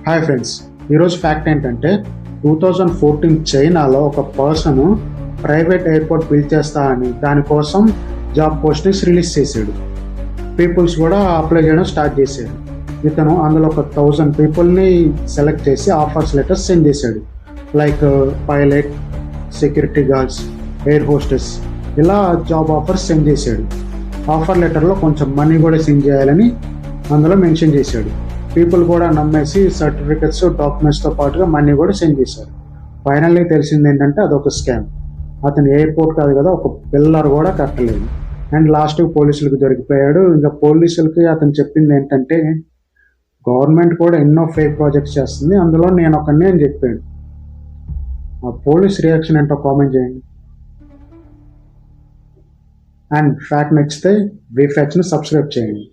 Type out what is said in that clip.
Hi friends, ఈరోజు fact ఏంటంటే 2014 చైనాలో ఒక పర్సన్ ప్రైవేట్ ఎయిర్పోర్ట్ బిల్డ్ చేస్తా అని దానికోసం జాబ్ పోస్టింగ్స్ రిలీజ్ చేశాడు. పీపుల్స్ కూడా అప్లై చేయడం స్టార్ట్ చేశాడు. ఇతను అందులో ఒక 1000 పీపుల్ని సెలెక్ట్ చేసి ఆఫర్స్ లెటర్స్ సెండ్ చేశాడు. Like pilot, security guards, air hostess, ఇలా జాబ్ ఆఫర్స్ సెండ్ చేశాడు. ఆఫర్ లెటర్లో కొంచెం మనీ కూడా సెండ్ చేయాలని అందులో మెన్షన్ చేశాడు. పీపుల్ కూడా నమ్మేసి సర్టిఫికెట్స్, డాక్యుమెంట్స్తో పాటుగా మనీ కూడా సెండ్ చేశారు. ఫైనల్లీ తెలిసింది ఏంటంటే అదొక స్కామ్. అతను ఎయిర్పోర్ట్ కాదు కదా, ఒక పిల్లర్ కూడా కట్టలేదు. అండ్ లాస్ట్కి పోలీసులకు దొరికిపోయాడు. ఇంకా పోలీసులకి అతను చెప్పింది ఏంటంటే గవర్నమెంట్ కూడా ఎన్నో ఫేక్ ప్రాజెక్ట్స్ చేస్తుంది, అందులో నేను ఒకరిని అని చెప్పాడు. ఆ పోలీస్ రియాక్షన్ ఏంటో కామెంట్ చేయండి. అండ్ ఫ్యాక్ట్ నచ్చితే వీఫ్యాక్ట్స్ని సబ్స్క్రైబ్ చేయండి.